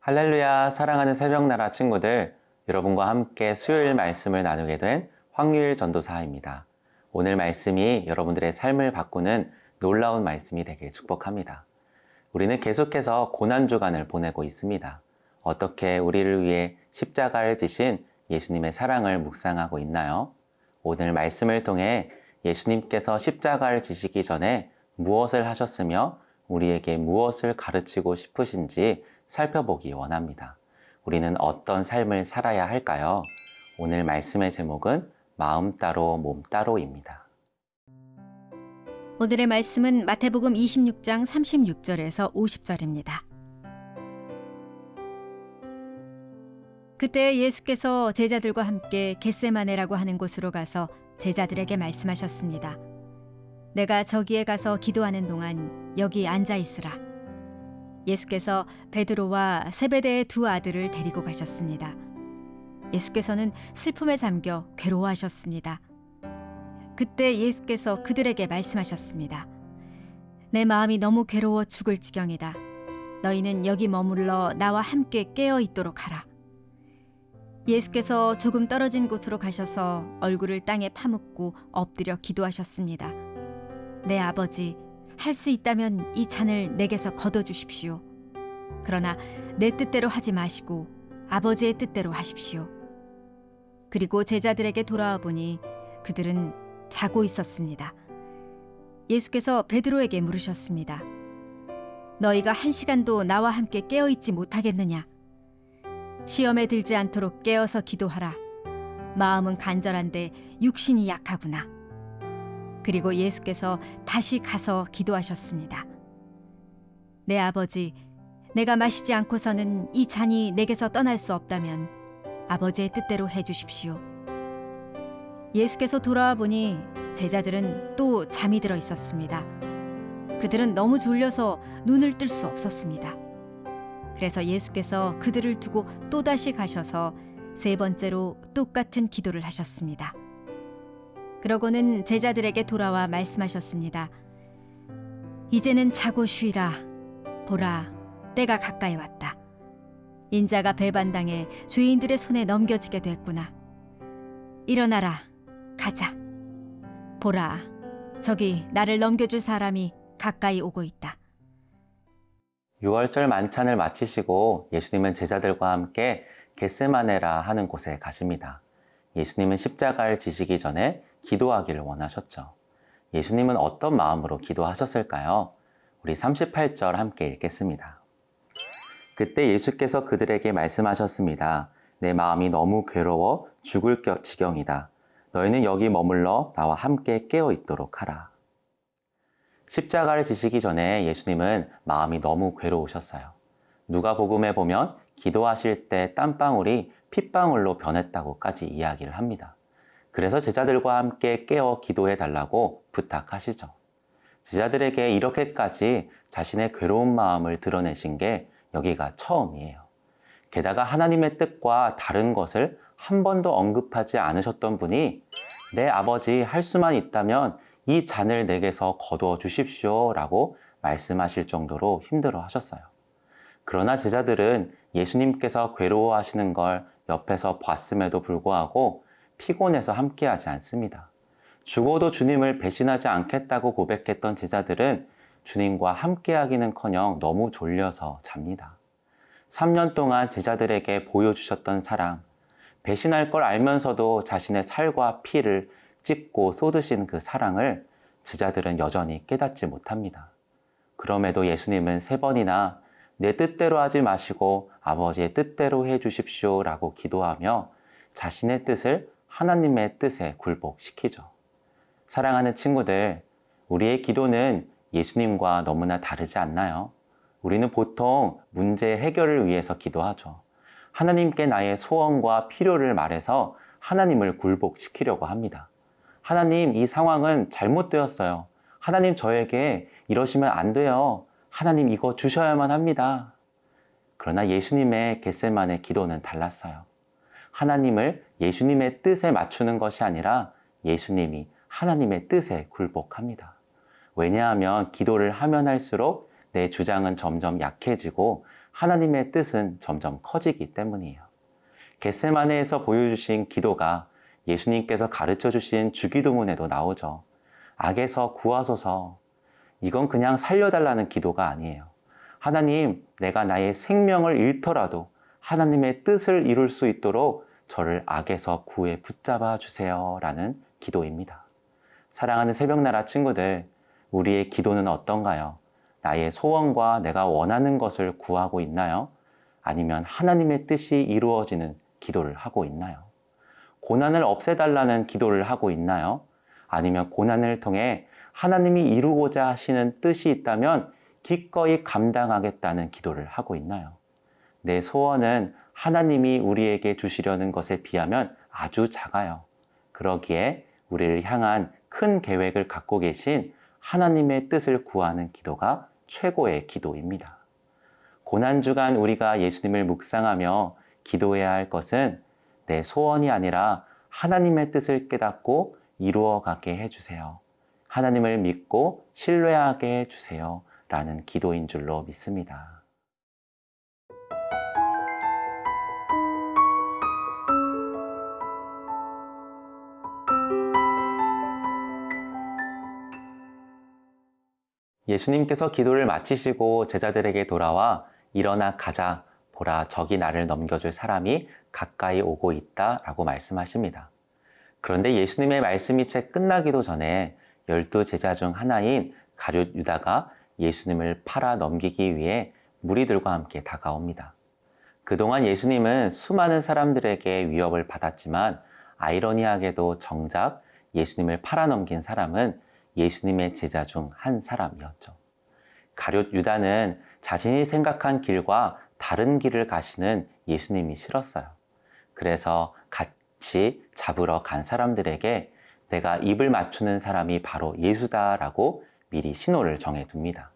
할렐루야, 사랑하는 새벽나라 친구들, 여러분과 함께 수요일 말씀을 나누게 된 황유일 전도사입니다. 오늘 말씀이 여러분들의 삶을 바꾸는 놀라운 말씀이 되길 축복합니다. 우리는 계속해서 고난주간을 보내고 있습니다. 어떻게 우리를 위해 십자가를 지신 예수님의 사랑을 묵상하고 있나요? 오늘 말씀을 통해 예수님께서 십자가를 지시기 전에 무엇을 하셨으며 우리에게 무엇을 가르치고 싶으신지 살펴보기 원합니다. 우리는 어떤 삶을 살아야 할까요? 오늘 말씀의 제목은 마음 따로 몸 따로입니다. 오늘의 말씀은 마태복음 26장 36절에서 50절입니다. 그때 예수께서 제자들과 함께 겟세마네라고 하는 곳으로 가서 제자들에게 말씀하셨습니다. 내가 저기에 가서 기도하는 동안 여기 앉아 있으라. 예수께서 베드로와 세베대의 두 아들을 데리고 가셨습니다. 예수께서는 슬픔에 잠겨 괴로워하셨습니다. 그때 예수께서 그들에게 말씀하셨습니다. 내 마음이 너무 괴로워 죽을 지경이다. 너희는 여기 머물러 나와 함께 깨어 있도록 하라. 예수께서 조금 떨어진 곳으로 가셔서 얼굴을 땅에 파묻고 엎드려 기도하셨습니다. 내 아버지, 할 수 있다면 이 잔을 내게서 거둬주십시오. 그러나 내 뜻대로 하지 마시고 아버지의 뜻대로 하십시오. 그리고 제자들에게 돌아와 보니 그들은 자고 있었습니다. 예수께서 베드로에게 물으셨습니다. 너희가 1시간도 나와 함께 깨어있지 못하겠느냐? 시험에 들지 않도록 깨어서 기도하라. 마음은 간절한데 육신이 약하구나. 그리고 예수께서 다시 가서 기도하셨습니다. 내 아버지, 내가 마시지 않고서는 이 잔이 내게서 떠날 수 없다면 아버지의 뜻대로 해주십시오. 예수께서 돌아와 보니 제자들은 또 잠이 들어 있었습니다. 그들은 너무 졸려서 눈을 뜰 수 없었습니다. 그래서 예수께서 그들을 두고 또다시 가셔서 세 번째로 똑같은 기도를 하셨습니다. 그러고는 제자들에게 돌아와 말씀하셨습니다. 이제는 자고 쉬라. 보라, 때가 가까이 왔다. 인자가 배반당해 죄인들의 손에 넘겨지게 됐구나. 일어나라, 가자. 보라, 저기 나를 넘겨줄 사람이 가까이 오고 있다. 6월절 만찬을 마치시고 예수님은 제자들과 함께 겟세마네라 하는 곳에 가십니다. 예수님은 십자가를 지시기 전에 기도하기를 원하셨죠. 예수님은 어떤 마음으로 기도하셨을까요? 우리 38절 함께 읽겠습니다. 그때 예수께서 그들에게 말씀하셨습니다. 내 마음이 너무 괴로워 죽을 지경이다. 너희는 여기 머물러 나와 함께 깨어 있도록 하라. 십자가를 지시기 전에 예수님은 마음이 너무 괴로우셨어요. 누가복음에 보면 기도하실 때 땀방울이 핏방울로 변했다고까지 이야기를 합니다. 그래서 제자들과 함께 깨어 기도해 달라고 부탁하시죠. 제자들에게 이렇게까지 자신의 괴로운 마음을 드러내신 게 여기가 처음이에요. 게다가 하나님의 뜻과 다른 것을 한 번도 언급하지 않으셨던 분이 내 아버지 할 수만 있다면 이 잔을 내게서 거두어 주십시오 라고 말씀하실 정도로 힘들어 하셨어요. 그러나 제자들은 예수님께서 괴로워하시는 걸 옆에서 봤음에도 불구하고 피곤해서 함께하지 않습니다. 죽어도 주님을 배신하지 않겠다고 고백했던 제자들은 주님과 함께하기는커녕 너무 졸려서 잡니다. 3년 동안 제자들에게 보여주셨던 사랑, 배신할 걸 알면서도 자신의 살과 피를 찢고 쏟으신 그 사랑을 제자들은 여전히 깨닫지 못합니다. 그럼에도 예수님은 3번이나 내 뜻대로 하지 마시고 아버지의 뜻대로 해 주십시오 라고 기도하며 자신의 뜻을 하나님의 뜻에 굴복시키죠. 사랑하는 친구들, 우리의 기도는 예수님과 너무나 다르지 않나요? 우리는 보통 문제 해결을 위해서 기도하죠. 하나님께 나의 소원과 필요를 말해서 하나님을 굴복시키려고 합니다. 하나님, 이 상황은 잘못되었어요. 하나님, 저에게 이러시면 안 돼요. 하나님, 이거 주셔야만 합니다. 그러나 예수님의 겟세마네 기도는 달랐어요. 하나님을 예수님의 뜻에 맞추는 것이 아니라 예수님이 하나님의 뜻에 굴복합니다. 왜냐하면 기도를 하면 할수록 내 주장은 점점 약해지고 하나님의 뜻은 점점 커지기 때문이에요. 겟세마네에서 보여주신 기도가 예수님께서 가르쳐 주신 주기도문에도 나오죠. 악에서 구하소서. 이건 그냥 살려달라는 기도가 아니에요. 하나님, 내가 나의 생명을 잃더라도 하나님의 뜻을 이룰 수 있도록 저를 악에서 구해 붙잡아 주세요. 라는 기도입니다. 사랑하는 새벽나라 친구들, 우리의 기도는 어떤가요? 나의 소원과 내가 원하는 것을 구하고 있나요? 아니면 하나님의 뜻이 이루어지는 기도를 하고 있나요? 고난을 없애달라는 기도를 하고 있나요? 아니면 고난을 통해 하나님이 이루고자 하시는 뜻이 있다면 기꺼이 감당하겠다는 기도를 하고 있나요? 내 소원은 하나님이 우리에게 주시려는 것에 비하면 아주 작아요. 그러기에 우리를 향한 큰 계획을 갖고 계신 하나님의 뜻을 구하는 기도가 최고의 기도입니다. 고난주간 우리가 예수님을 묵상하며 기도해야 할 것은 내 소원이 아니라 하나님의 뜻을 깨닫고 이루어가게 해주세요. 하나님을 믿고 신뢰하게 해주세요. 라는 기도인 줄로 믿습니다. 예수님께서 기도를 마치시고 제자들에게 돌아와 일어나 가자, 보라 저기 나를 넘겨줄 사람이 가까이 오고 있다 라고 말씀하십니다. 그런데 예수님의 말씀이 채 끝나기도 전에 12 제자 중 하나인 가룟 유다가 예수님을 팔아 넘기기 위해 무리들과 함께 다가옵니다. 그동안 예수님은 수많은 사람들에게 위협을 받았지만 아이러니하게도 정작 예수님을 팔아 넘긴 사람은 예수님의 제자 중 한 사람이었죠. 가룟 유다는 자신이 생각한 길과 다른 길을 가시는 예수님이 싫었어요. 그래서 같이 잡으러 간 사람들에게 내가 입을 맞추는 사람이 바로 예수다라고 미리 신호를 정해둡니다.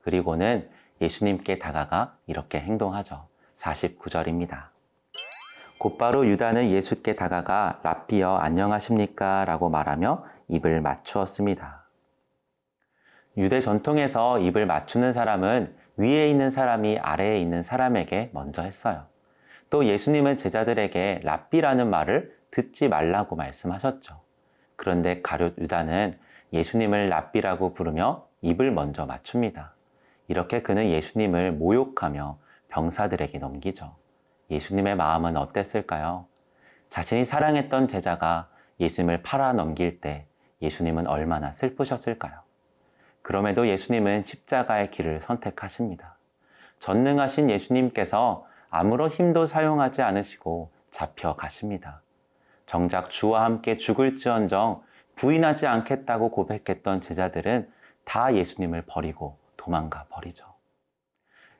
그리고는 예수님께 다가가 이렇게 행동하죠. 49절입니다. 곧바로 유다는 예수께 다가가 랍비여 안녕하십니까? 라고 말하며 입을 맞추었습니다. 유대 전통에서 입을 맞추는 사람은 위에 있는 사람이 아래에 있는 사람에게 먼저 했어요. 또 예수님은 제자들에게 랍비라는 말을 듣지 말라고 말씀하셨죠. 그런데 가룟 유다는 예수님을 랍비라고 부르며 입을 먼저 맞춥니다. 이렇게 그는 예수님을 모욕하며 병사들에게 넘기죠. 예수님의 마음은 어땠을까요? 자신이 사랑했던 제자가 예수님을 팔아 넘길 때 예수님은 얼마나 슬프셨을까요? 그럼에도 예수님은 십자가의 길을 선택하십니다. 전능하신 예수님께서 아무런 힘도 사용하지 않으시고 잡혀가십니다. 정작 주와 함께 죽을지언정 부인하지 않겠다고 고백했던 제자들은 다 예수님을 버리고 도망가 버리죠.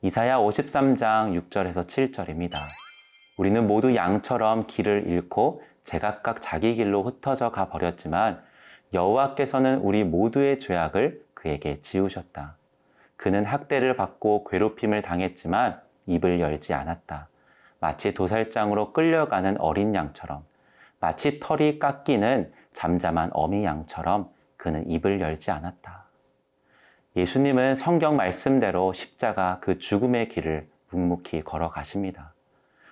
이사야 53장 6절에서 7절입니다. 우리는 모두 양처럼 길을 잃고 제각각 자기 길로 흩어져 가 버렸지만 여호와께서는 우리 모두의 죄악을 그에게 지우셨다. 그는 학대를 받고 괴롭힘을 당했지만 입을 열지 않았다. 마치 도살장으로 끌려가는 어린 양처럼, 마치 털이 깎이는 잠잠한 어미 양처럼 그는 입을 열지 않았다. 예수님은 성경 말씀대로 십자가 그 죽음의 길을 묵묵히 걸어가십니다.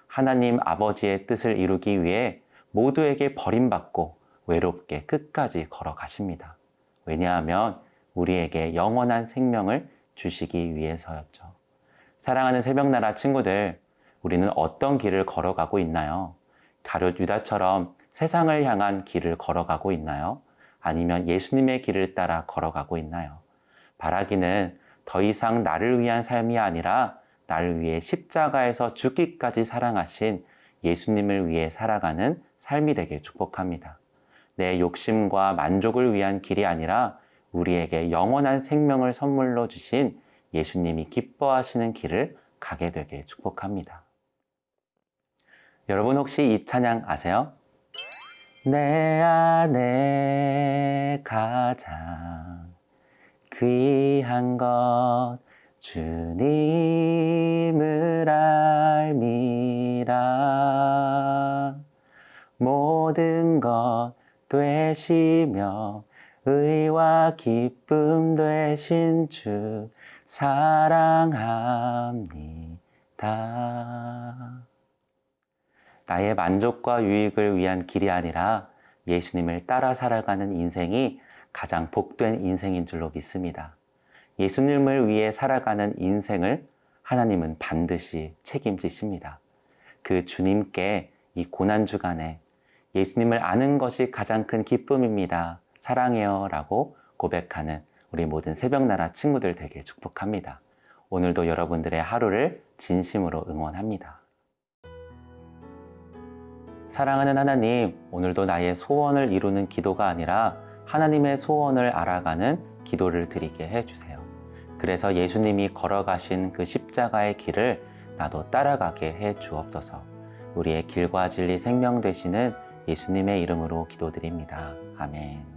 하나님 아버지의 뜻을 이루기 위해 모두에게 버림받고 외롭게 끝까지 걸어가십니다. 왜냐하면 우리에게 영원한 생명을 주시기 위해서였죠. 사랑하는 새벽나라 친구들, 우리는 어떤 길을 걸어가고 있나요? 가룟 유다처럼 세상을 향한 길을 걸어가고 있나요? 아니면 예수님의 길을 따라 걸어가고 있나요? 바라기는 더 이상 나를 위한 삶이 아니라 나를 위해 십자가에서 죽기까지 사랑하신 예수님을 위해 살아가는 삶이 되길 축복합니다. 내 욕심과 만족을 위한 길이 아니라 우리에게 영원한 생명을 선물로 주신 예수님이 기뻐하시는 길을 가게 되길 축복합니다. 여러분 혹시 이 찬양 아세요? 내 안에 가장 귀한 것 주님을 알미라. 모든 것 되시며 의와 기쁨 되신 주 사랑합니다. 좋다. 나의 만족과 유익을 위한 길이 아니라 예수님을 따라 살아가는 인생이 가장 복된 인생인 줄로 믿습니다. 예수님을 위해 살아가는 인생을 하나님은 반드시 책임지십니다. 그 주님께 이 고난주간에 예수님을 아는 것이 가장 큰 기쁨입니다. 사랑해요 라고 고백하는 우리 모든 새벽나라 친구들 되길 축복합니다. 오늘도 여러분들의 하루를 진심으로 응원합니다. 사랑하는 하나님, 오늘도 나의 소원을 이루는 기도가 아니라 하나님의 소원을 알아가는 기도를 드리게 해주세요. 그래서 예수님이 걸어가신 그 십자가의 길을 나도 따라가게 해 주옵소서. 우리의 길과 진리 생명 되시는 예수님의 이름으로 기도드립니다. 아멘.